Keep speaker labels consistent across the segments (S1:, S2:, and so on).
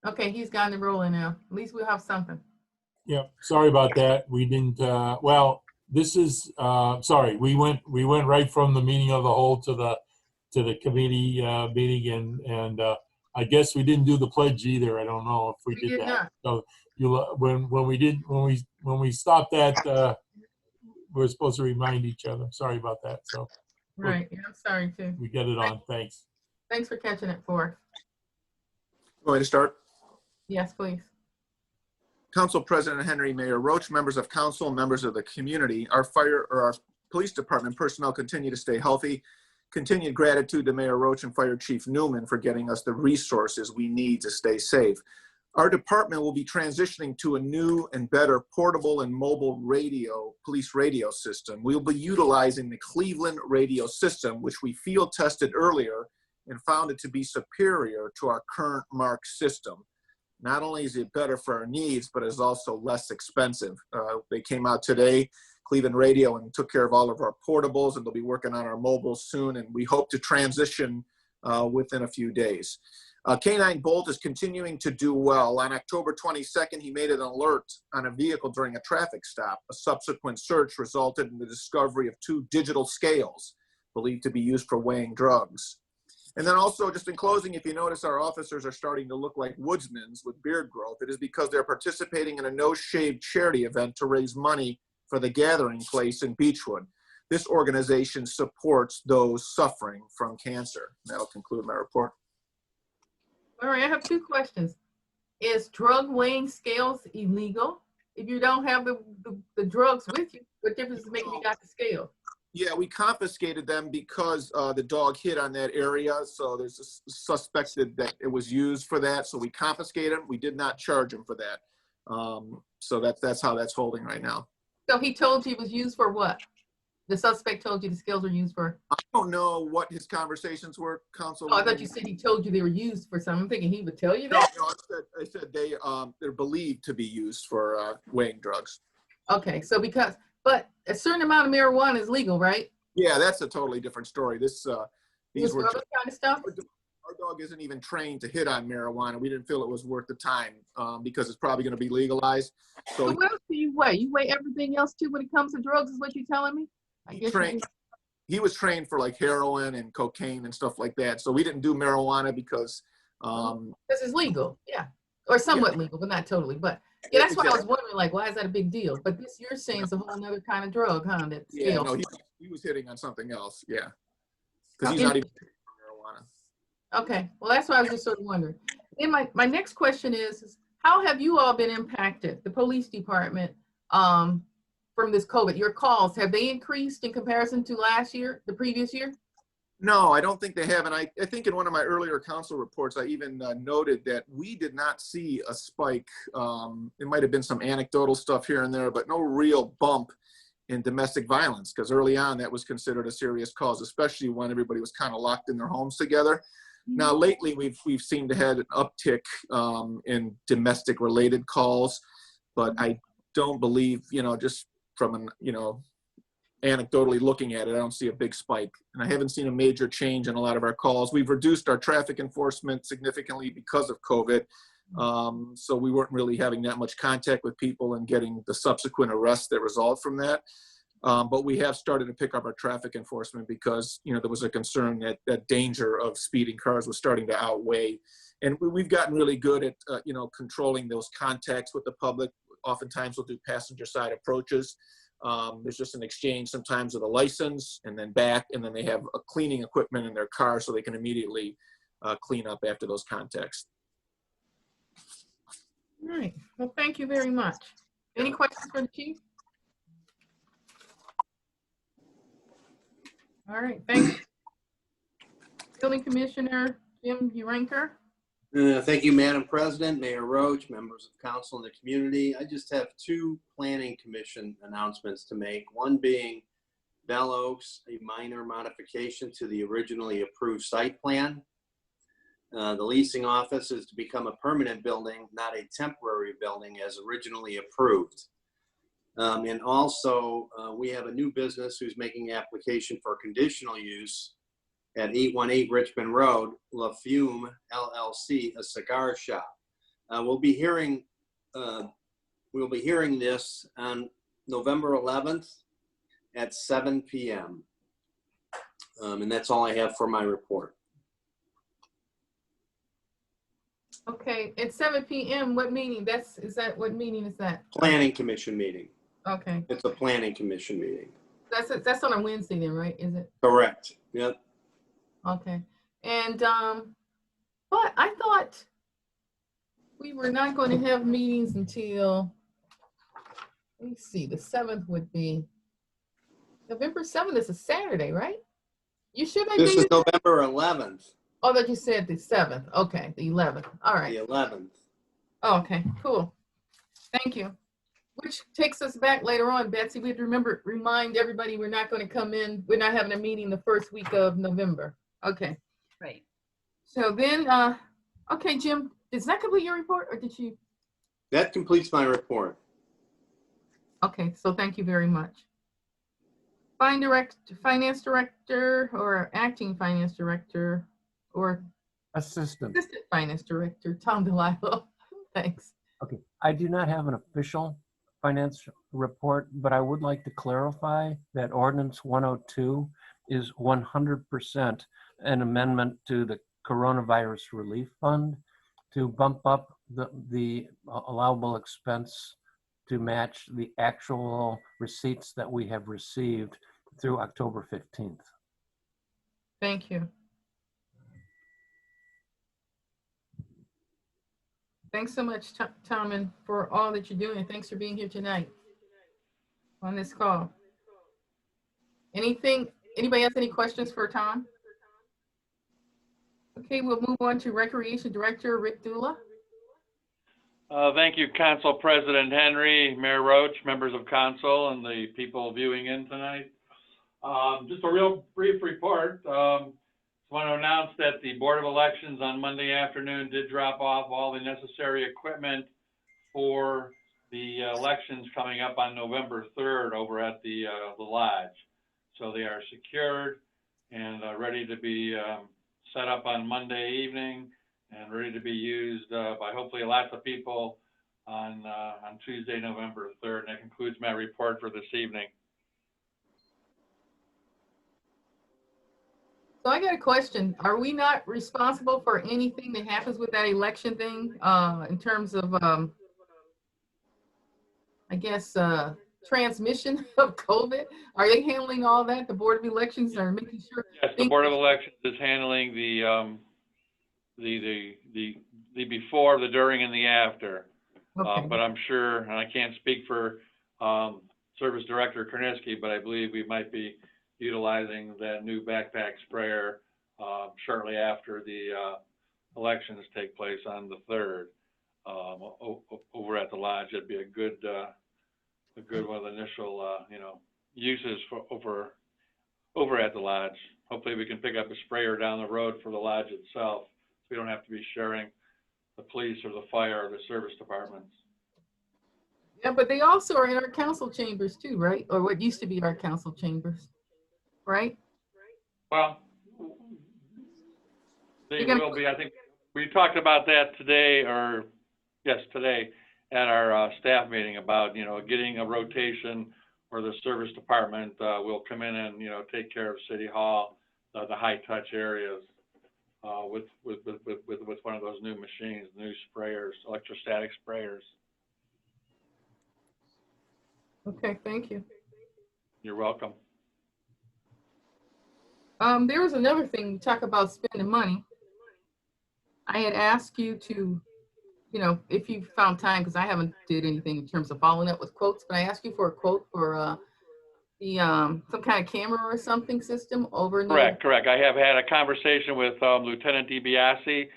S1: Okay, he's gotten it rolling now. At least we'll have something.
S2: Yeah, sorry about that. We didn't, well, this is, sorry, we went right from the meeting of the whole to the committee, meeting, and I guess we didn't do the pledge either. I don't know if we
S1: We
S2: did
S1: did
S2: that.
S1: not.
S2: So when we stopped that, we're supposed to remind each other. Sorry about that. So
S1: Right. Yeah, I'm sorry too.
S2: we get it on. Thanks.
S1: Thanks for catching it for us.
S3: Going to start.
S1: Yes, please.
S3: Council President Henry, Mayor Roach, members of council, members of the community, our police department personnel continue to stay healthy. Continued gratitude to Mayor Roach and Fire Chief Newman for getting us the resources we need to stay safe. Our department will be transitioning to a new and better portable and mobile police radio system. We'll be utilizing the Cleveland radio system, which we field tested earlier and found it to be superior to our current MARC system. Not only is it better for our needs, but it's also less expensive. They came out today, Cleveland Radio, and took care of all of our portables, and they'll be working on our mobiles soon, and we hope to transition within a few days. K9 Bolt is continuing to do well. On October 22nd, he made an alert on a vehicle during a traffic stop. A subsequent search resulted in the discovery of 2 digital scales believed to be used for weighing drugs. And then also, just in closing, if you notice, our officers are starting to look like woodsmen with beard growth. It is because they're participating in a no-shave charity event to raise money for the Gathering Place in Beechwood. This organization supports those suffering from cancer. That'll conclude my report.
S1: All right, I have 2 questions. Is drug weighing scales illegal? If you don't have the drugs with you, what difference does it make if you got the scale?
S3: Yeah, we confiscated them because the dog hit on that area. So there's a suspected that it was used for that. So we confiscated them. We did not charge him for that. So that's how that's holding right now.
S1: So he told you it was used for what? The suspect told you the scales were used for?
S3: I don't know what his conversations were, Counsel.
S1: Oh, I thought you said he told you they were used for something. I'm thinking he would tell you that.
S3: No, I said they're believed to be used for weighing drugs.
S1: Okay, so but a certain amount of marijuana is legal, right?
S3: Yeah, that's a totally different story. These were
S1: other kind of stuff.
S3: Our dog isn't even trained to hit on marijuana. We didn't feel it was worth the time because it's probably going to be legalized.
S1: So what else do you weigh? You weigh everything else too when it comes to drugs, is what you're telling me?
S3: He was trained for like heroin and cocaine and stuff like that. So we didn't do marijuana because
S1: it's legal, yeah, or somewhat legal, but not totally. But yeah, that's why I was wondering, like, why is that a big deal? But this you're saying is a whole other kind of drug, huh? That
S3: yeah, no, he was hitting on something else, yeah, because he's not even marijuana.
S1: Okay, well, that's why I was just sort of wondering. Then my next question is how have you all been impacted, the police department, from this COVID? Your calls, have they increased in comparison to last year, the previous year?
S3: No, I don't think they have. And I think in one of my earlier council reports, I even noted that we did not see a spike. It might have been some anecdotal stuff here and there, but no real bump in domestic violence, because early on that was considered a serious cause, especially when everybody was kind of locked in their homes together. Now, lately, we've seemed to have an uptick in domestic related calls, but I don't believe, just from an, anecdotally looking at it, I don't see a big spike. And I haven't seen a major change in a lot of our calls. We've reduced our traffic enforcement significantly because of COVID. So we weren't really having that much contact with people and getting the subsequent arrests that result from that. But we have started to pick up our traffic enforcement because, there was a concern that that danger of speeding cars was starting to outweigh. And we've gotten really good at, controlling those contacts with the public. Oftentimes we'll do passenger side approaches. There's just an exchange sometimes of a license and then back, and then they have a cleaning equipment in their car so they can immediately clean up after those contacts.
S1: All right. Well, thank you very much. Any questions for the chief? All right. Thanks. Building Commissioner Jim Uranker.
S4: Thank you, Madam President, Mayor Roach, members of council and the community. I just have 2 planning commission announcements to make. One being Bell Oaks, a minor modification to the originally approved site plan. The leasing office is to become a permanent building, not a temporary building as originally approved. And also, we have a new business who's making application for conditional use at 818 Richmond Road, La Fume LLC, a cigar shop. We'll be hearing this on November 11th at 7 p.m. And that's all I have for my report.
S1: Okay, at 7 p.m. What meeting? What meeting is that?
S4: Planning Commission meeting.
S1: Okay,
S4: It's a Planning Commission meeting.
S1: that's on a Wednesday then, right? Is it?
S4: Correct. Yep.
S1: Okay, and but I thought we were not going to have meetings until, let me see, the 7th would be November 7th is a Saturday, right? You sure that
S4: This
S1: date
S4: is November 11th.
S1: Oh, that you said the 7th. Okay, the 11th. All right.
S4: The 11th.
S1: Oh, okay, cool. Thank you. Which takes us back later on, Betsy. We have to remind everybody we're not going to come in. We're not having a meeting the first week of November. Okay.
S5: Right.
S1: So then, okay, Jim, does that complete your report or did you?
S4: That completes my report.
S1: Okay, so thank you very much. Finance director or acting finance director or
S6: Assistant.
S1: assistant finance director, Tom DeLillo. Thanks.
S6: Okay, I do not have an official finance report, but I would like to clarify that ordinance 102 is 100% an amendment to the coronavirus relief fund to bump up the allowable expense to match the actual receipts that we have received through October 15th.
S1: Thank you. Thanks so much, Tom, and for all that you're doing. Thanks for being here tonight on this call. Anybody has any questions for Tom? Okay, we'll move on to Recreation Director Rick Dula.
S7: Thank you, Council President Henry, Mayor Roach, members of council, and the people viewing in tonight. Just a real brief report. Just want to announce that the Board of Elections on Monday afternoon did drop off all the necessary equipment for the elections coming up on November 3rd over at the lodge. So they are secured and ready to be set up on Monday evening and ready to be used by hopefully lots of people on Tuesday, November 3rd. And that concludes my report for this evening.
S1: So I got a question. Are we not responsible for anything that happens with that election thing in terms of, I guess, transmission of COVID? Are they handling all that? The Board of Elections are making sure?
S7: Yes, the Board of Elections is handling the before, the during, and the after.
S1: Okay.
S7: But I'm sure, and I can't speak for Service Director Korniski, but I believe we might be utilizing that new backpack sprayer shortly after the elections take place on the 3rd over at the lodge. It'd be a good one of the initial uses for over at the lodge. Hopefully we can pick up a sprayer down the road for the lodge itself, so we don't have to be sharing the police or the fire or the service departments.
S1: Yeah, but they also are in our council chambers too, right? Or what used to be our council chambers, right?
S7: Well, they will be. I think we talked about that today, or yes, today at our staff meeting about, getting a rotation where the service department will come in and, take care of City Hall, the high touch areas with one of those new machines, new sprayers, electrostatic sprayers.
S1: Okay, thank you.
S7: You're welcome.
S1: There was another thing, you talk about spending money. I had asked you to, if you found time, because I haven't did anything in terms of following up with quotes, but I asked you for a quote for some kind of camera or something system over near.
S7: Correct. I have had a conversation with Lieutenant DiBiase.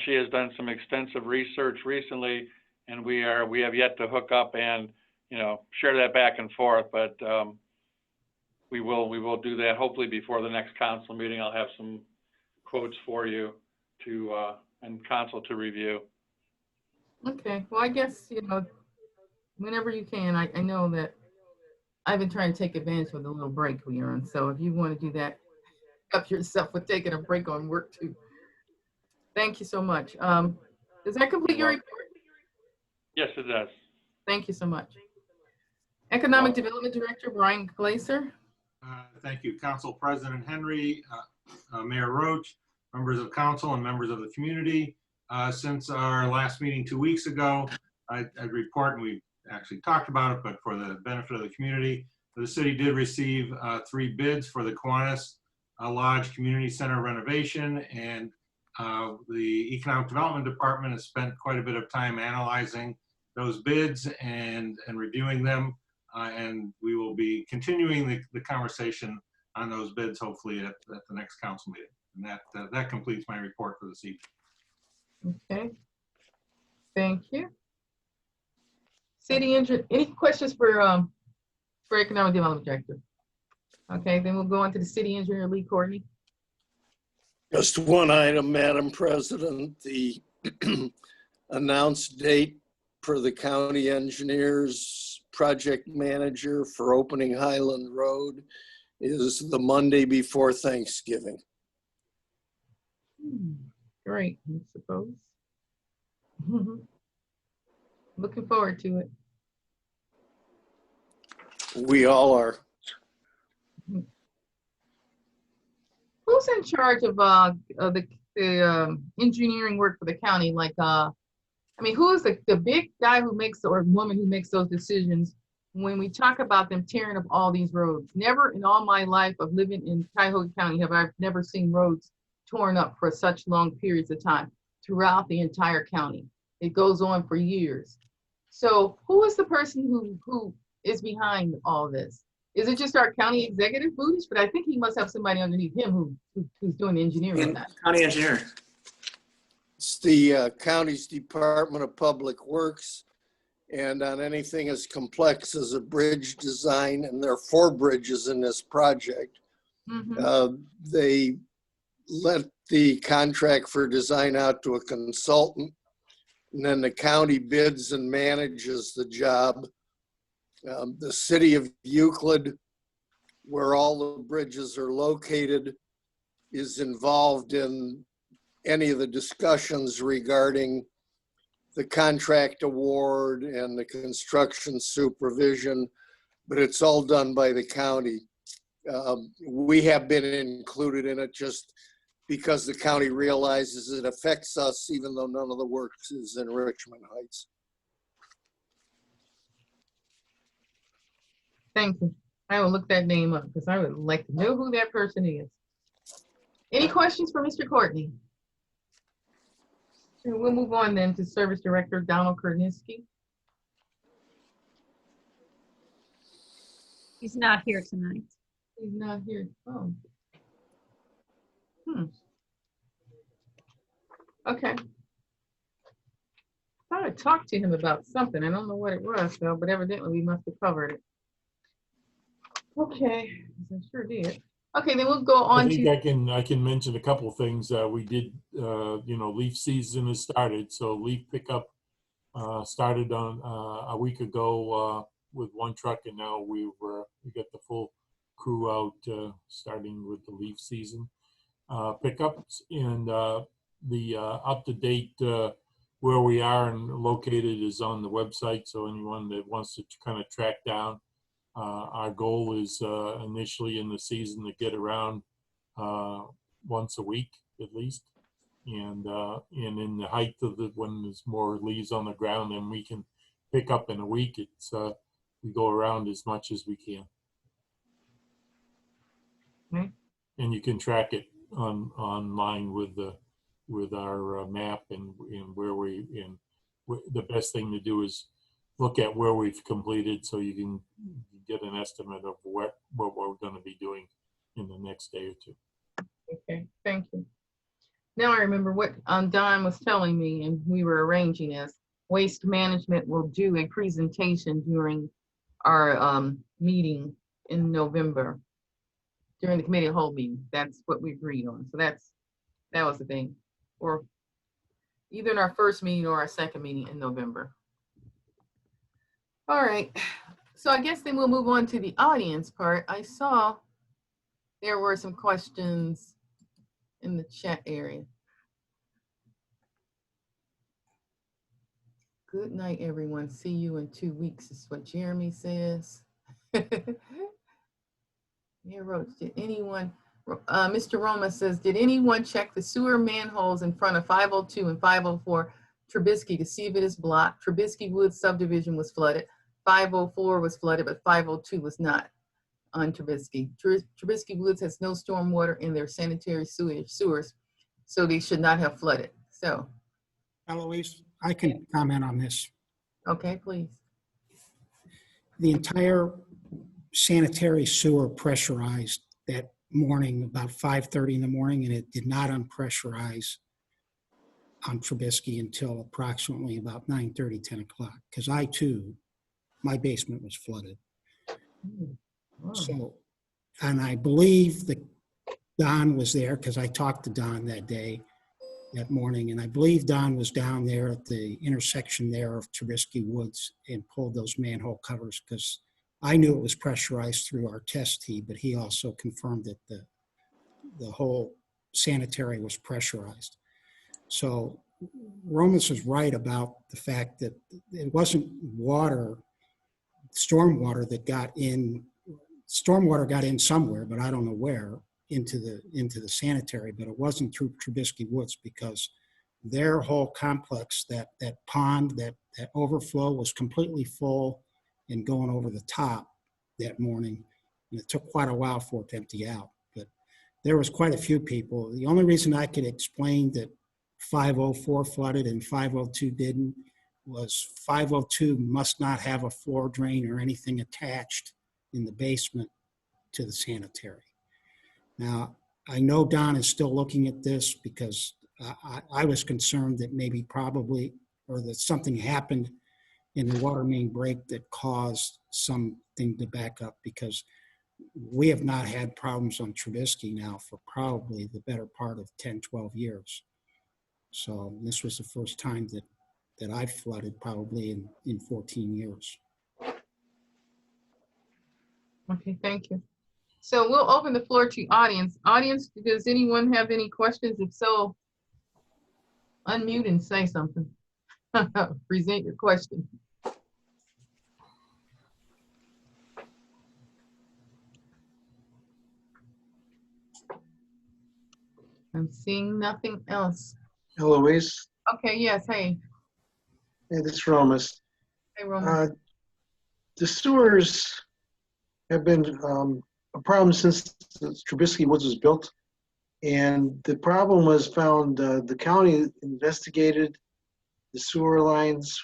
S7: She has done some extensive research recently, and we have yet to hook up and share that back and forth. But we will do that hopefully before the next council meeting. I'll have some quotes for you and council to review.
S1: Okay, well, I guess, whenever you can, I know that I've been trying to take advantage of the little break we are on. So if you want to do that, help yourself with taking a break on work too. Thank you so much. Does that complete your report?
S7: Yes, it does.
S1: Thank you so much. Economic Development Director, Brian Glaser.
S5: Thank you, Council President Henry, Mayor Roach, members of council and members of the community. Since our last meeting 2 weeks ago, I'd report, and we actually talked about it, but for the benefit of the community, the city did receive 3 bids for the Kiwanis Lodge Community Center renovation, and the Economic Development Department has spent quite a bit of time analyzing those bids and reviewing them. And we will be continuing the conversation on those bids, hopefully at the next council meeting. And that completes my report for this evening.
S1: Okay. Thank you. City engineer, any questions for Economic Development Director? Okay, then we'll go on to the city engineer, Lee Courtney.
S8: Just one item, Madam President, the announced date for the county engineer's project manager for opening Highland Road is the Monday before Thanksgiving.
S1: Great, I suppose. Looking forward to it.
S8: We all are.
S1: Who's in charge of the engineering work for the county? Like, I mean, who is the big guy who makes, or woman who makes those decisions when we talk about them tearing up all these roads? Never in all my life of living in Cuyahoga County have I never seen roads torn up for such long periods of time throughout the entire county. It goes on for years. So who is the person who is behind all this? Is it just our county executive, Budish? But I think he must have somebody underneath him who's doing the engineering on that.
S3: County engineer.
S8: It's the county's Department of Public Works, and on anything as complex as a bridge design, and there are 4 bridges in this project, they let the contract for design out to a consultant, and then the county bids and manages the job. The city of Euclid, where all the bridges are located, is involved in any of the discussions regarding the contract award and the construction supervision, but it's all done by the county. We have been included in it just because the county realizes it affects us, even though none of the work is in Richmond Heights.
S1: Thank you. I will look that name up because I would like to know who that person is. Any questions for Mr. Courtney? And we'll move on then to Service Director Donald Kurniski.
S9: He's not here tonight.
S1: He's not here. Oh. Okay. I thought I talked to him about something. I don't know what it was though, but evidently we must have covered it. Okay, I sure did. Okay, then we'll go on
S2: I think I can mention a couple of things. We did, leaf season has started, so leaf pickup started on a week ago with 1 truck, and now we got the full crew out starting with the leaf season pickups, and the up-to-date where we are and located is on the website. So anyone that wants to kind of track down. Our goal is initially in the season to get around once a week at least, and in the height of when there's more leaves on the ground than we can pick up in a week, it's we go around as much as we can.
S1: Okay.
S2: And you can track it online with our map and where the best thing to do is look at where we've completed, so you can get an estimate of what we're going to be doing in the next day or 2.
S1: Okay, thank you. Now I remember what Don was telling me, and we were arranging this. Waste Management will do a presentation during our meeting in November, during the committee of whole meeting. That's what we agreed on. So that was the thing, or either in our first meeting or our second meeting in November. All right, so I guess then we'll move on to the audience part. I saw there were some questions in the chat area. Good night, everyone. See you in 2 weeks is what Jeremy says. Mayor Roach, did anyone, Mr. Roma says, did anyone check the sewer manholes in front of 502 and 504 Trubisky to see if it is blocked? Trubisky Woods subdivision was flooded. 504 was flooded, but 502 was not on Trubisky. Trubisky Woods has no storm water in their sanitary sewers, so they should not have flooded. So,
S9: Eloise, I can comment on this.
S1: okay, please.
S9: The entire sanitary sewer pressurized that morning about 5:30 in the morning, and it did not unpressurize on Trubisky until approximately about 9:30, 10 o'clock, because I too, my basement was flooded.
S1: Wow.
S9: So, and I believe that Don was there because I talked to Don that morning, and I believe Don was down there at the intersection there of Trubisky Woods and pulled those manhole covers, because I knew it was pressurized through our test tee, but he also confirmed that the whole sanitary was pressurized. So Romas was right about the fact that it wasn't water, stormwater that got in. Stormwater got in somewhere, but I don't know where, into the sanitary, but it wasn't through Trubisky Woods, because their whole complex, that pond, that overflow was completely full and going over the top that morning. And it took quite a while for it to empty out, but there was quite a few people. The only reason I could explain that 504 flooded and 502 didn't was 502 must not have a floor drain or anything attached in the basement to the sanitary. Now, I know Don is still looking at this, because I was concerned that maybe probably, or that something happened in the water main break that caused something to back up, because we have not had problems on Trubisky now for probably the better part of 10, 12 years. So this was the first time that I flooded probably in 14 years.
S1: Okay, thank you. So we'll open the floor to audience. Audience, does anyone have any questions? If so, unmute and say something. Present your question. I'm seeing nothing else.
S10: Eloise,
S1: Okay, yes, hey.
S10: hey, this is Romas.
S1: Hey, Roman.
S10: The sewers have been a problem since Trubisky Woods was built. And the problem was found, the county investigated the sewer lines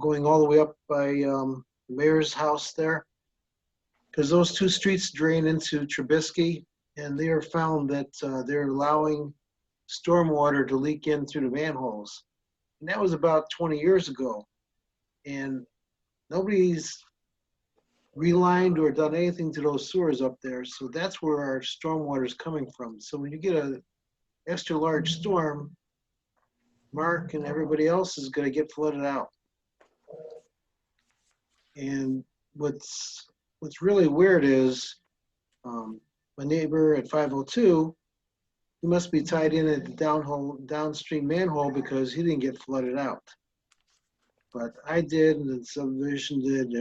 S10: going all the way up by the mayor's house there. Because those two streets drain into Trubisky, and they are found that they're allowing stormwater to leak in through the manholes. And that was about 20 years ago. And nobody's relined or done anything to those sewers up there. So that's where our stormwater is coming from. So when you get an extra large storm, Mark and everybody else is going to get flooded out. And what's really weird is my neighbor at 502, he must be tied in at the downstream manhole, because he didn't get flooded out. But I did, and the subdivision did.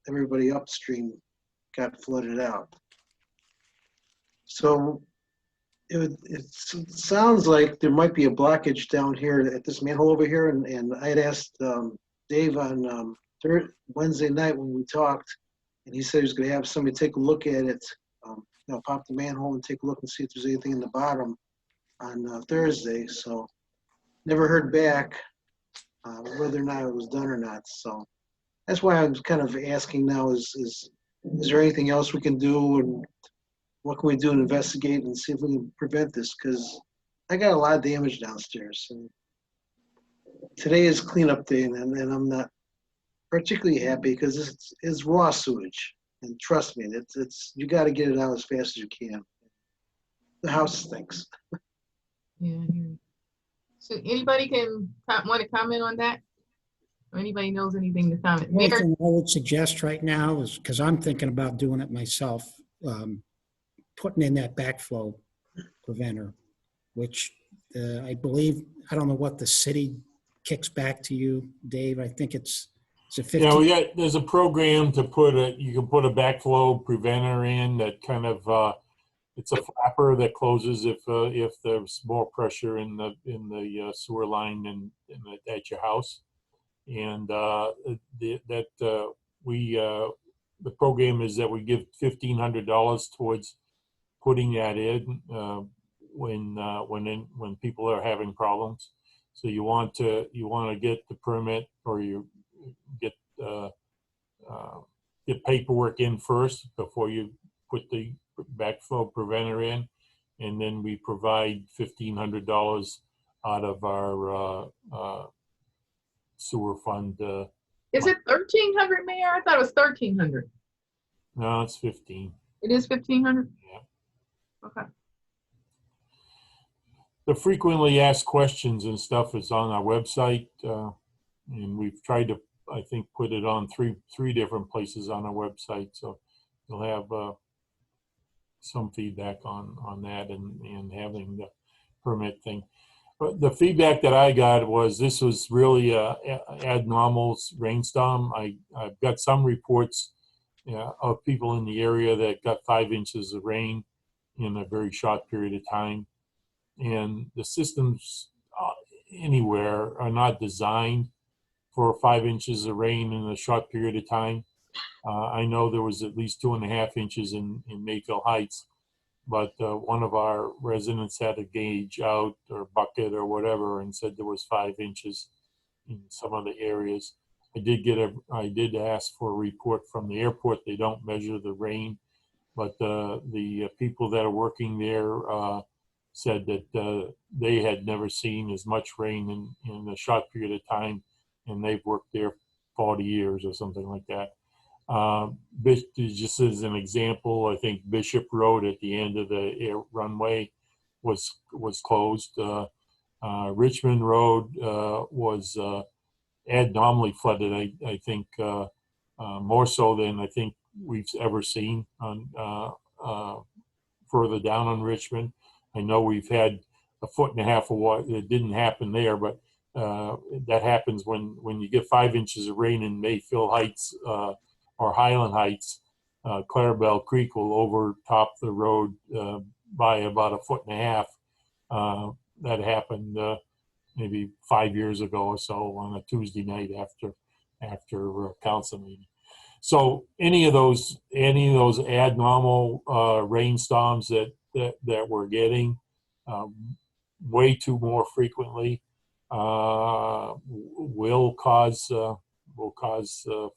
S10: Everybody upstream got flooded out. So it sounds like there might be a blockage down here at this manhole over here. And I had asked Dave on Wednesday night when we talked, and he said he was going to have somebody take a look at it, pop the manhole and take a look and see if there's anything in the bottom on Thursday. So never heard back whether or not it was done or not. So that's why I'm kind of asking now, is there anything else we can do, and what can we do to investigate and see if we can prevent this? Because I got a lot of damage downstairs. And today is cleanup day, and I'm not particularly happy, because it's raw sewage. And trust me, you got to get it out as fast as you can. The house stinks.
S1: Yeah, I hear you. So anybody want to comment on that? Or anybody knows anything to comment?
S9: The only
S1: Mayor?
S9: thing I would suggest right now is, because I'm thinking about doing it myself, putting in that backflow preventer, which I believe, I don't know what the city kicks back to you, Dave. I think it's a
S2: Yeah,
S9: 15.
S2: there's a program to you can put a backflow preventer in that kind of, it's a flapper that closes if there's more pressure in the sewer line at your house. And the program is that we give $1,500 towards putting that in when people are having problems. So you want to get the permit, or you get paperwork in first before you put the backflow preventer in, and then we provide $1,500 out of our sewer fund.
S1: Is it 1,300, Mayor? I thought it was 1,300.
S2: No, it's 15.
S1: It is 1,500?
S2: Yeah.
S1: Okay.
S2: The frequently asked questions and stuff is on our website, and we've tried to, I think, put it on three different places on our website. So you'll have some feedback on that and having the permit thing. But the feedback that I got was this was really a abnormal rainstorm. I've got some reports of people in the area that got 5 inches of rain in a very short period of time. And the systems anywhere are not designed for 5 inches of rain in a short period of time. I know there was at least 2.5 inches in Mayfield Heights, but one of our residents had a gauge out or bucket or whatever and said there was 5 inches in some of the areas. I did ask for a report from the airport. They don't measure the rain, but the people that are working there said that they had never seen as much rain in a short period of time, and they've worked there 40 years or something like that. Just as an example, I think Bishop Road at the end of the runway was closed. Richmond Road was abnormally flooded, I think, more so than I think we've ever seen on further down on Richmond. I know we've had 1.5 feet of water. It didn't happen there, but that happens when you get 5 inches of rain in Mayfield Heights or Highland Heights. Clarabelle Creek will overtop the road by about 1.5 feet. That happened maybe 5 years ago or so on a Tuesday night after council meeting. So any of those abnormal rainstorms that we're getting way too more frequently will cause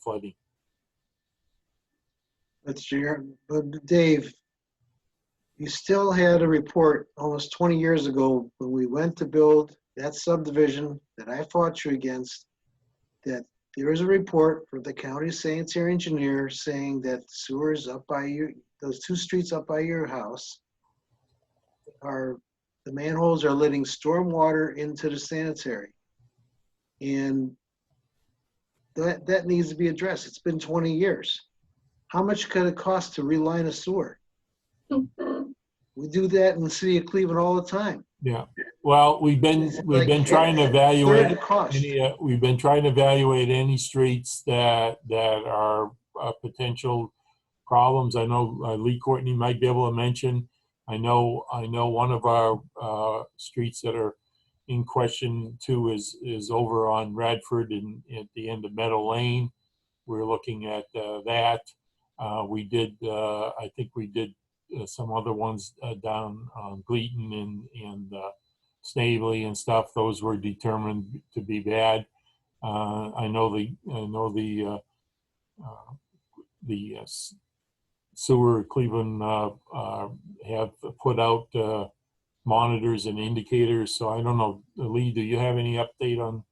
S2: flooding.
S10: That's your, but Dave, you still had a report almost 20 years ago when we went to build that subdivision that I fought you against, that there is a report from the county sanitary engineer saying that sewers up by you, those 2 streets up by your house, the manholes are letting storm water into the sanitary. And that needs to be addressed. It's been 20 years. How much could it cost to reline a sewer? We do that in the city of Cleveland all the time.
S2: Yeah. Well, we've been trying to evaluate we've been trying to evaluate any streets that are potential problems. I know Lee Courtney might be able to mention. I know one of our streets that are in question too is over on Radford and at the end of Meadow Lane. We're looking at that. I think we did some other ones down on Gleaton and Snavely and stuff. Those were determined to be bad. I know the sewer Cleveland have put out monitors and indicators. So I don't know, Lee, do you have any update on?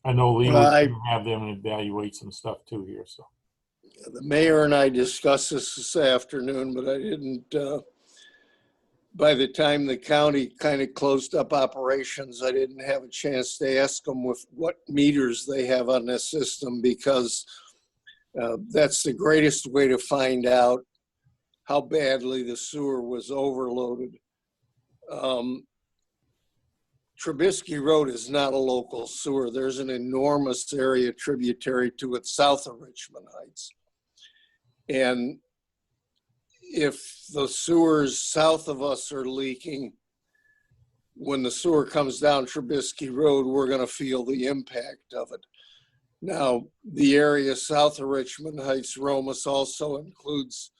S2: I know Lee would have them evaluate some stuff too here. So
S8: the mayor and I discussed this afternoon, but I didn't. By the time the county kind of closed up operations, I didn't have a chance to ask them with what meters they have on this system, because that's the greatest way to find out how badly the sewer was overloaded. Trubisky Road is not a local sewer. There's an enormous area tributary to it south of Richmond Heights. And if the sewers south of us are leaking, when the sewer comes down Trubisky Road, we're going to feel the impact of it. Now, the area south of Richmond Heights, Romus, also includes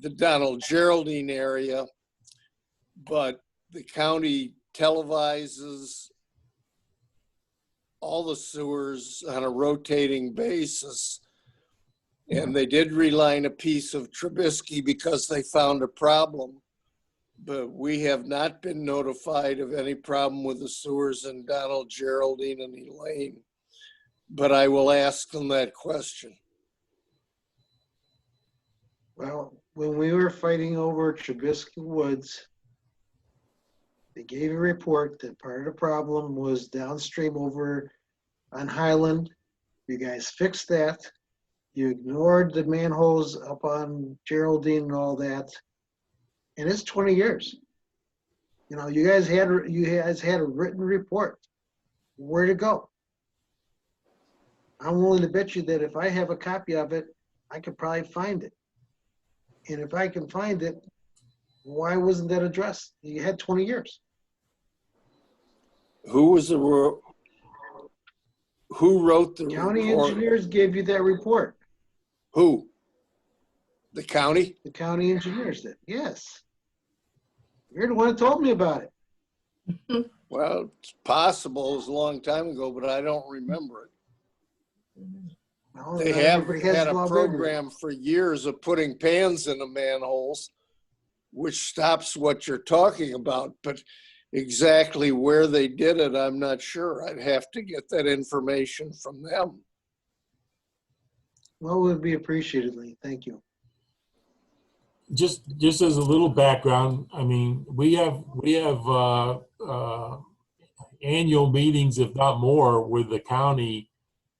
S8: the Donald Geraldine area, but the county televises all the sewers on a rotating basis. And they did reline a piece of Trubisky because they found a problem. But we have not been notified of any problem with the sewers in Donald Geraldine and Elaine. But I will ask them that question.
S10: Well, when we were fighting over Trubisky Woods, they gave a report that part of the problem was downstream over on Highland. You guys fixed that. You ignored the manholes up on Geraldine and all that. And it's 20 years. You know, you guys had a written report. Where'd it go? I'm willing to bet you that if I have a copy of it, I could probably find it. And if I can find it, why wasn't that addressed? You had 20 years.
S8: Who wrote the
S10: County
S8: report?
S10: engineers gave you that report.
S8: Who? The county?
S10: The county engineers did, yes. You're the one that told me about it.
S8: Well, it's possible. It was a long time ago, but I don't remember it.
S10: Well,
S8: They
S10: not
S8: have
S10: everybody has
S8: had a
S10: law memory.
S8: program for years of putting pans in the manholes, which stops what you're talking about. But exactly where they did it, I'm not sure. I'd have to get that information from them.
S10: Well, it would be appreciated, Lee. Thank you.
S2: Just as a little background, I mean, we have annual meetings, if not more, with the county,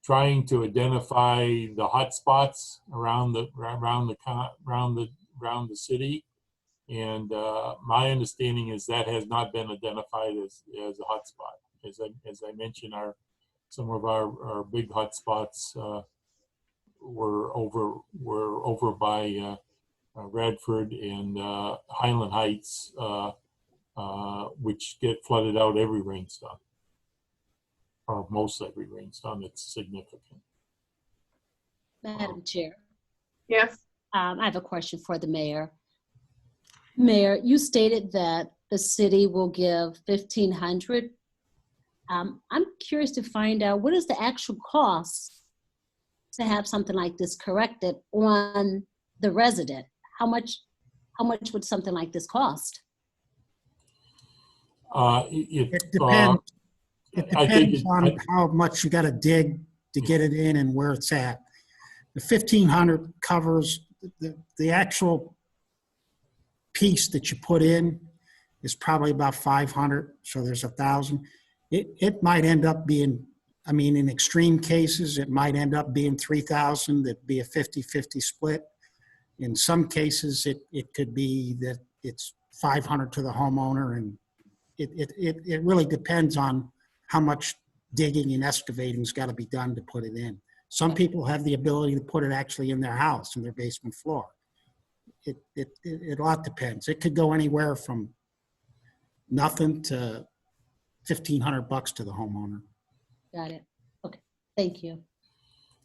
S2: trying to identify the hot spots around the city. And my understanding is that has not been identified as a hot spot. As I mentioned, some of our big hot spots were over by Radford and Highland Heights, which get flooded out every rainstorm, or most every rainstorm. It's significant.
S11: Madam Chair,
S1: Yes.
S11: I have a question for the mayor. Mayor, you stated that the city will give $1,500. I'm curious to find out what is the actual cost to have something like this corrected on the resident. How much would something like this cost?
S9: It depends. It depends on how much you got to dig to get it in and where it's at. The 1,500 covers the actual piece that you put in is probably about 500. So there's 1,000. It might end up being, I mean, in extreme cases, it might end up being 3,000. That'd be a 50-50 split. In some cases, it could be that it's 500 to the homeowner, and it really depends on how much digging and excavating's got to be done to put it in. Some people have the ability to put it actually in their house, in their basement floor. It a lot depends. It could go anywhere from nothing to $1,500 to the homeowner.
S11: Got it. Okay, thank you.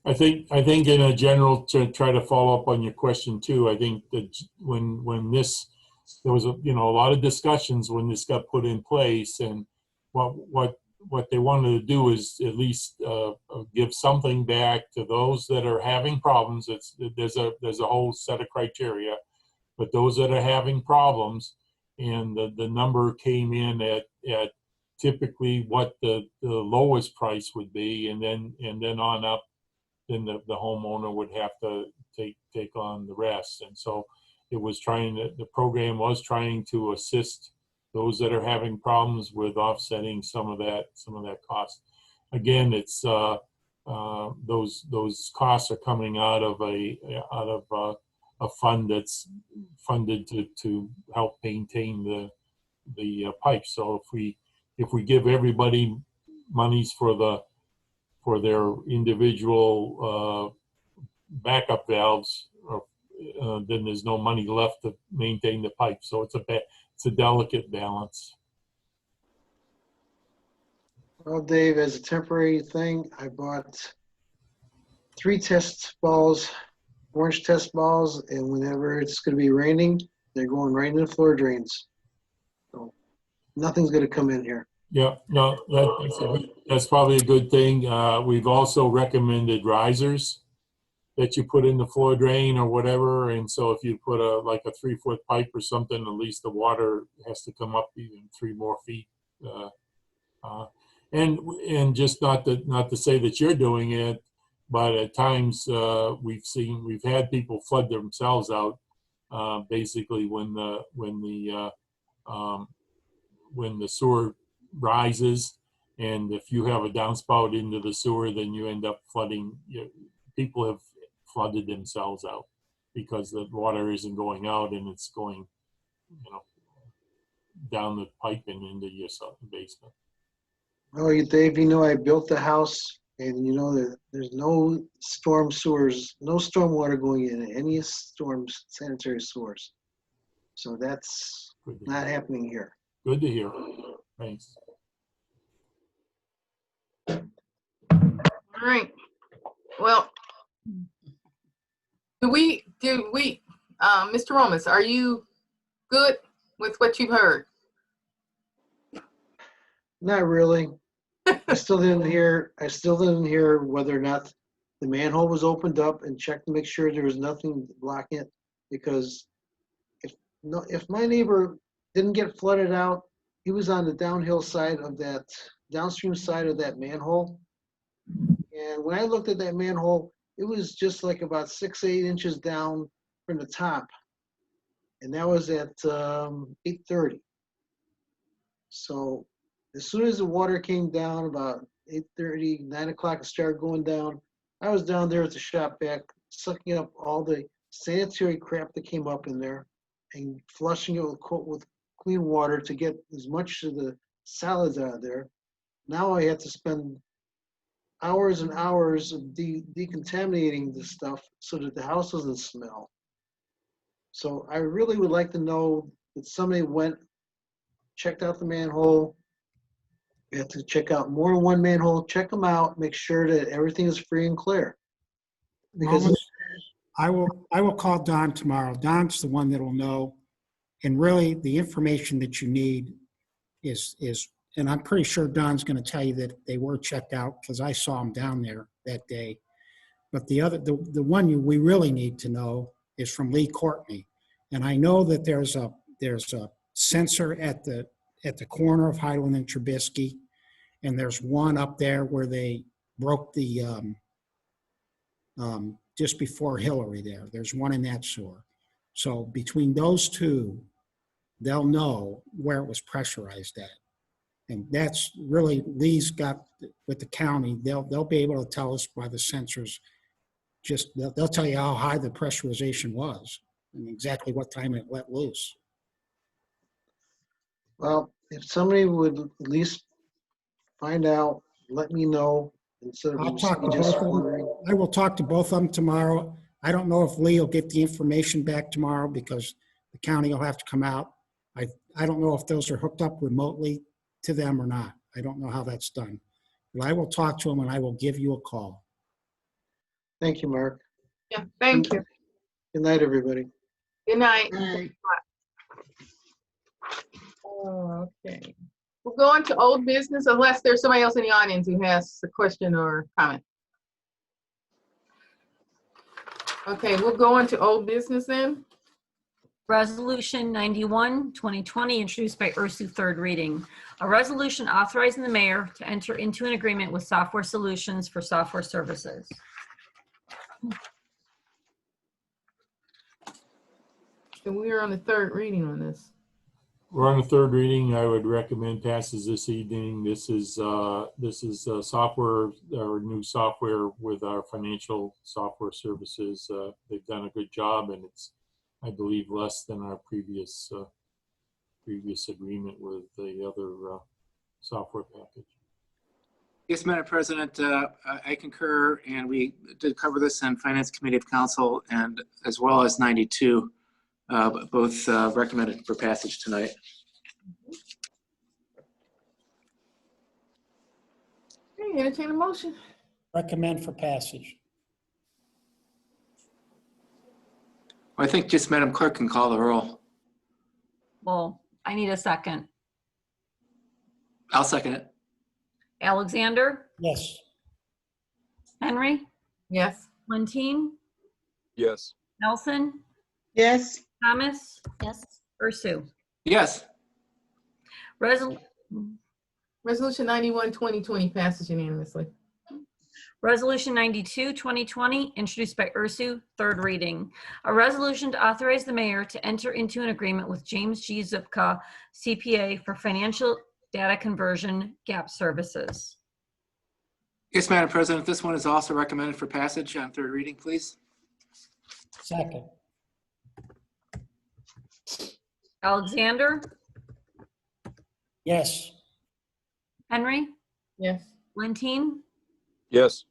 S2: I think in a general, to try to follow up on your question too, I think that when this, there was a lot of discussions when this got put in place, and what they wanted to do is at least give something back to those that are having problems. There's a whole set of criteria, but those that are having problems, and the number came in at typically what the lowest price would be, and then on up, then the homeowner would have to take on the rest. And so the program was trying to assist those that are having problems with offsetting some of that cost. Again, it's those costs are coming out of a fund that's funded to help maintain the pipes. So if if we give everybody monies for their individual backup valves, then there's no money left to maintain the pipe. So it's a delicate balance.
S10: Well, Dave, as a temporary thing, I bought 3 test balls, orange test balls, and whenever it's going to be raining, they're going right in the floor drains. So nothing's going to come in here.
S2: Yeah, no, that's probably a good thing. We've also recommended risers that you put in the floor drain or whatever. And so if you put like a 3-foot pipe or something, at least the water has to come up even 3 more feet. And just not to say that you're doing it, but at times we've had people flood themselves out, basically when the sewer rises, and if you have a downspout into the sewer, then you end up flooding. People have flooded themselves out because the water isn't going out and it's going, down the pipe and into your basement.
S10: Oh, Dave, I built the house, and that there's no storm sewers, no storm water going in any storms, sanitary sewers. So that's not happening here.
S2: Good to hear. Thanks.
S1: All right. Well, Mr. Romas, are you good with what you've heard?
S10: Not really. I still didn't hear whether or not the manhole was opened up and checked to make sure there was nothing blocking it. Because if my neighbor didn't get flooded out, he was on the downstream side of that manhole. And when I looked at that manhole, it was just like about 6-8 inches down from the top. And that was at 8:30. So as soon as the water came down, about 8:30, 9 o'clock, it started going down. I was down there at the shop back, sucking up all the sanitary crap that came up in there and flushing it with clean water to get as much of the solids out of there. Now I have to spend hours and hours of decontaminating this stuff so that the house doesn't smell. So I really would like to know that somebody went, checked out the manhole. We have to check out more than one manhole, check them out, make sure that everything is free and clear. Because
S9: I will call Don tomorrow. Don's the one that will know. And really, the information that you need is, and I'm pretty sure Don's going to tell you that they were checked out because I saw them down there that day. But the one we really need to know is from Lee Courtney. And I know that there's a sensor at the corner of Highland and Trubisky, and there's one up there where they broke the just before Hillary there. There's one in that sewer. So between those two, they'll know where it was pressurized at. And that's really, Lee's got with the county, they'll be able to tell us by the sensors, they'll tell you how high the pressurization was and exactly what time it let loose.
S10: Well, if somebody would at least find out, let me know instead of
S9: I'll talk to
S10: just
S9: both of
S10: wondering.
S9: them. I will talk to both of them tomorrow. I don't know if Lee will get the information back tomorrow because the county will have to come out. I don't know if those are hooked up remotely to them or not. I don't know how that's done. But I will talk to them and I will give you a call.
S10: Thank you, Mark.
S1: Yeah, thank you.
S10: Good night, everybody.
S1: Good night. Okay. We'll go on to old business unless there's somebody else in the audience who has a question or comment. Okay, we'll go on to old business then.
S12: Resolution 91, 2020, introduced by Ursu, third reading. A resolution authorizing the mayor to enter into an agreement with Software Solutions for software services.
S1: So we are on the third reading on this.
S2: We're on the third reading. I would recommend passes this evening. This is software, or new software with our financial software services. They've done a good job, and it's, I believe, less than our previous agreement with the other software package.
S13: Yes, Madam President, I concur, and we did cover this in Finance Committee of Council and as well as 92, both recommended for passage tonight.
S1: Okay, entertain a motion.
S9: Recommend for passage.
S13: I think just Madam Clerk can call the roll.
S12: Well, I need a second.
S13: I'll second it.
S12: Alexander,
S9: Yes.
S12: Henry,
S1: Yes.
S12: Lentine,
S14: Yes.
S12: Nelson,
S15: yes,
S12: Thomas,
S11: Yes.
S12: Ursu.
S13: Yes.
S1: Resolution 91, 2020 passes unanimously.
S12: Resolution 92, 2020, introduced by Ursu, third reading. A resolution to authorize the mayor to enter into an agreement with James G. Zupka, CPA, for financial data conversion gap services.
S13: Yes, Madam President, this one is also recommended for passage on third reading, please.
S9: Second.
S12: Alexander,
S9: Yes.
S12: Henry,
S1: Yes.
S12: Lentine,
S14: Yes.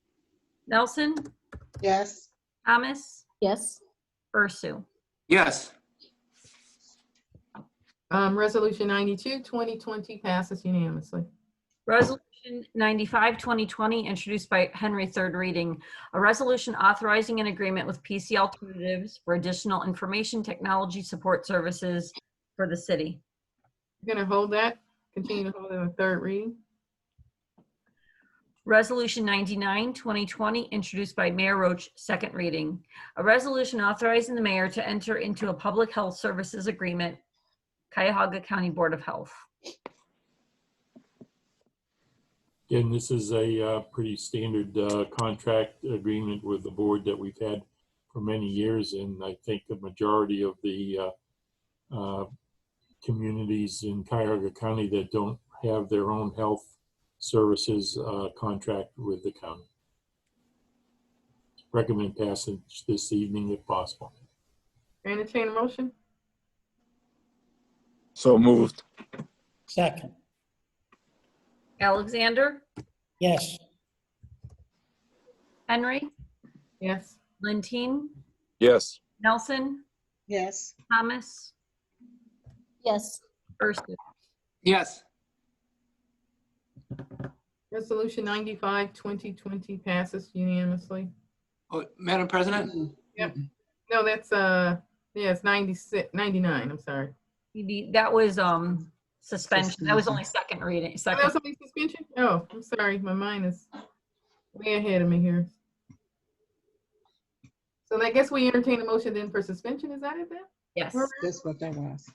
S12: Nelson,
S15: yes,
S12: Thomas,
S11: Yes.
S12: Ursu.
S13: Yes.
S1: Resolution 92, 2020 passes unanimously.
S12: Resolution 95, 2020, introduced by Henry, third reading. A resolution authorizing an agreement with PC Alternatives for additional information technology support services for the city.
S1: You're gonna hold that, continue to hold it on third reading.
S12: Resolution 99, 2020, introduced by Mayor Roach, second reading. A resolution authorizing the mayor to enter into a public health services agreement, Cuyahoga County Board of Health.
S2: Again, this is a pretty standard contract agreement with the board that we've had for many years, and I think the majority of the communities in Cuyahoga County that don't have their own health services contract with the county. Recommend passage this evening if possible.
S1: Entertain a motion.
S14: So moved.
S9: Second.
S12: Alexander,
S9: Yes.
S12: Henry,
S1: Yes.
S12: Lentine,
S14: Yes.
S12: Nelson,
S15: yes,
S12: Thomas,
S11: Yes.
S12: Ursu.
S13: Yes.
S1: Resolution 95, 2020 passes unanimously.
S13: Oh, Madam President?
S1: Yep. No, that's, yeah, it's 96, 99, I'm sorry.
S12: That was suspension. That was only second reading.
S1: Oh, that
S12: Second.
S1: was only suspension? Oh, I'm sorry, my mind is way ahead of me here. So I guess we entertain a motion then for suspension, is that it then?
S12: Yes.
S15: that's what that was.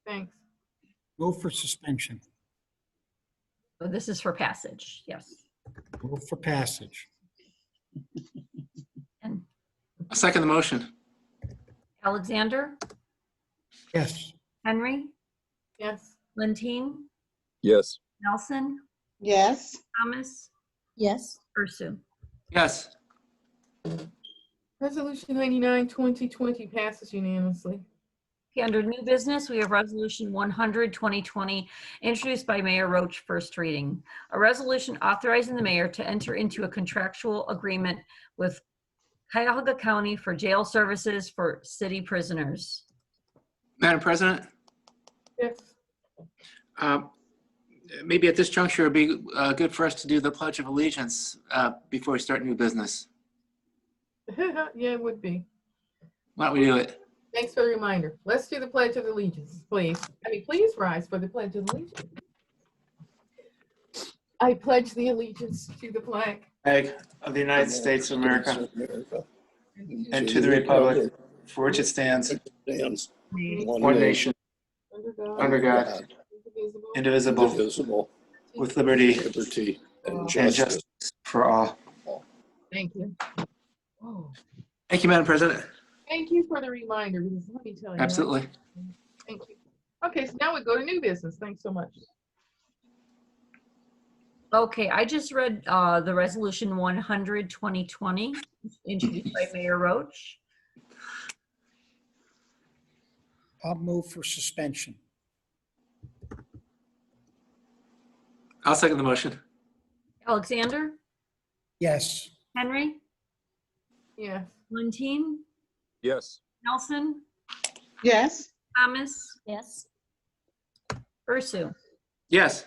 S1: Thanks.
S9: Move for suspension.
S12: So this is for passage. Yes.
S9: Move for passage.
S12: And
S13: I'll second the motion.
S12: Alexander,
S9: Yes.
S12: Henry,
S1: Yes.
S12: Lentine,
S14: Yes.
S12: Nelson,
S15: Yes,
S12: Thomas,
S11: Yes.
S12: Ursu.
S13: Yes.
S1: Resolution 99, 2020 passes unanimously.
S12: Okay, under new business, we have resolution 100, 2020, introduced by Mayor Roach, first reading. A resolution authorizing the mayor to enter into a contractual agreement with Cuyahoga County for jail services for city prisoners.
S13: Madam President?
S1: Yes.
S13: Maybe at this juncture, it'd be good for us to do the Pledge of Allegiance before we start new business.
S1: Yeah, it would be.
S13: Why don't we do it?
S1: Thanks for the reminder. Let's do the Pledge of Allegiance, please. Please rise for the Pledge of Allegiance. I pledge the allegiance to the flag
S13: Flag of the United States of America and to the republic for which it stands, one nation, under God, indivisible, with liberty and justice for all.
S1: Thank you. Oh,
S13: Thank you, Madam President.
S1: thank you for the reminder, because let me tell you.
S13: Absolutely.
S1: Thank you. Okay, so now we go to new business. Thanks so much.
S12: Okay, I just read the resolution 100, 2020, introduced by Mayor Roach.
S9: I'll move for suspension.
S13: I'll second the motion.
S12: Alexander,
S9: Yes.
S12: Henry,
S1: Yes.
S12: Lentine,
S14: Yes.
S12: Nelson,
S15: Yes.
S12: Thomas,
S11: Yes.
S12: Ursu.
S13: Yes.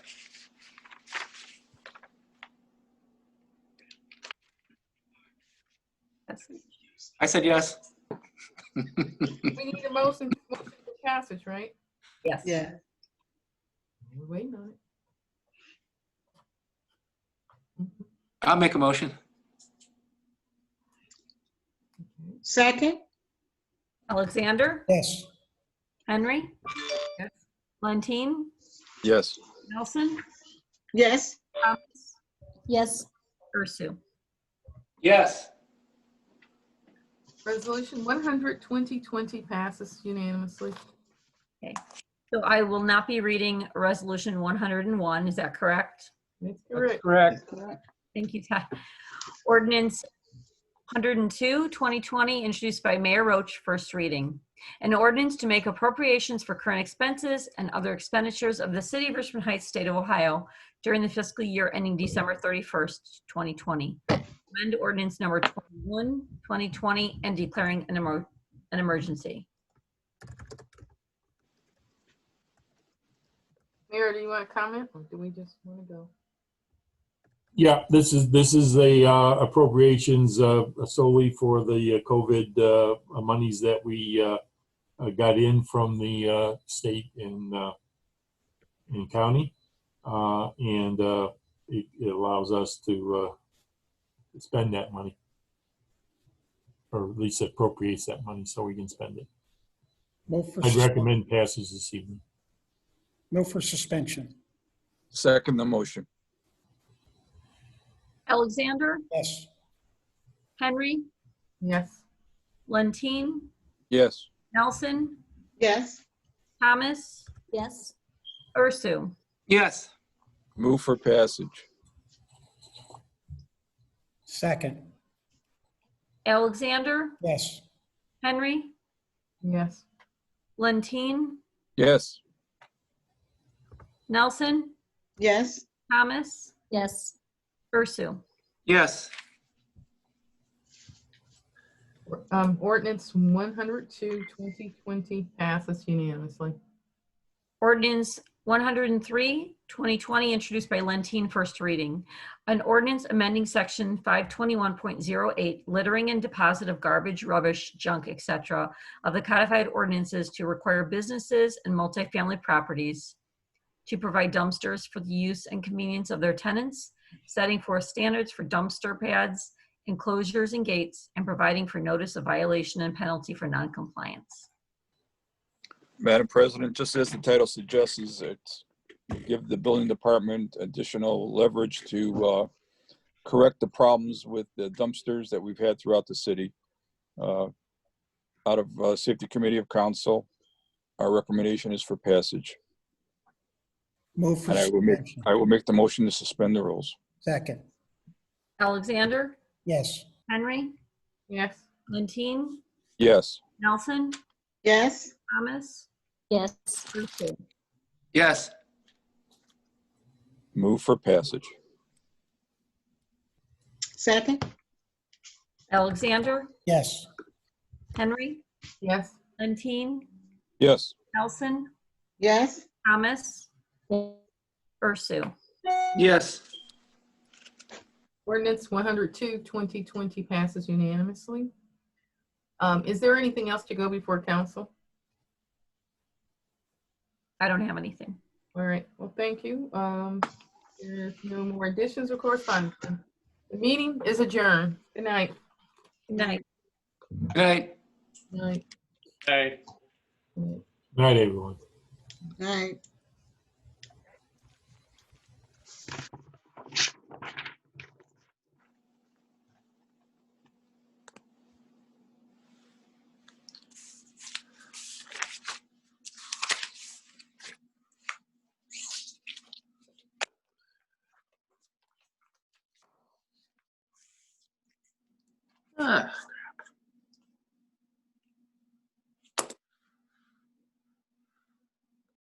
S13: I said yes.
S1: We need a motion for passage, right?
S12: Yes.
S15: Yeah.
S1: We're waiting on it.
S13: I'll make a motion.
S15: Second?
S12: Alexander,
S9: Yes.
S12: Henry,
S1: Yes.
S12: Lentine,
S14: Yes.
S12: Nelson,
S15: Yes.
S12: Thomas,
S11: Yes.
S12: Ursu.
S13: Yes.
S1: Resolution 100, 2020 passes unanimously.
S12: So I will not be reading Resolution 101. Is that correct?
S1: That's correct.
S6: Correct.
S12: Thank you, Todd. Ordinance 102, 2020, introduced by Mayor Roach, first reading. An ordinance to make appropriations for current expenses and other expenditures of the city of Richmond Heights, state of Ohio during the fiscal year ending December 31st, 2020. Amend ordinance number 21, 2020, and declaring an emergency.
S1: Mayor, do you want to comment or do we just want to go?
S2: Yeah, this is a appropriations solely for the COVID monies that we got in from the state and county, and it allows us to spend that money, or at least appropriates that money so we can spend it.
S9: Move for
S2: I'd recommend passage this evening.
S9: Move for suspension.
S14: Second the motion.
S12: Alexander,
S9: Yes.
S12: Henry,
S1: Yes.
S12: Lentine,
S14: Yes.
S12: Nelson,
S15: Yes.
S12: Thomas,
S11: Yes.
S12: Ursu.
S13: Yes.
S14: Move for passage.
S9: Second.
S12: Alexander,
S9: Yes.
S12: Henry,
S1: Yes.
S12: Lentine,
S14: Yes.
S12: Nelson,
S15: Yes.
S12: Thomas,
S11: Yes.
S12: Ursu.
S13: Yes.
S1: Ordinance 102, 2020 passes unanimously.
S12: Ordinance 103, 2020, introduced by Lentine, first reading. An ordinance amending section 521.08, littering and deposit of garbage, rubbish, junk, etc., of the codified ordinances to require businesses and multifamily properties to provide dumpsters for the use and convenience of their tenants, setting forth standards for dumpster pads, enclosures and gates, and providing for notice of violation and penalty for noncompliance.
S14: Madam President, just as the title suggests, is it give the building department additional leverage to correct the problems with the dumpsters that we've had throughout the city. Out of Safety Committee of Council, our recommendation is for passage.
S9: Move for
S14: And
S9: suspension.
S14: I will make the motion to suspend the rules.
S9: Second.
S12: Alexander,
S9: Yes.
S12: Henry,
S1: Yes.
S12: Lentine,
S14: Yes.
S12: Nelson,
S15: Yes.
S12: Thomas,
S11: Yes.
S12: Ursu.
S13: Yes.
S14: Move for passage.
S15: Second?
S12: Alexander,
S9: Yes.
S12: Henry,
S1: Yes.
S12: Lentine,
S14: Yes.
S12: Nelson,
S15: Yes.
S12: Thomas,
S11: Yes.
S12: Ursu.
S13: Yes.
S1: Ordinance 102, 2020 passes unanimously. Is there anything else to go before council?
S12: I don't have anything.
S1: All right, well, thank you. There's no more additions or correspondence. The meeting is adjourned. Good night.
S12: Good night.
S13: Good night.
S1: Good night.
S7: Hey.
S1: Good night.
S2: Good night, everyone.
S15: All right.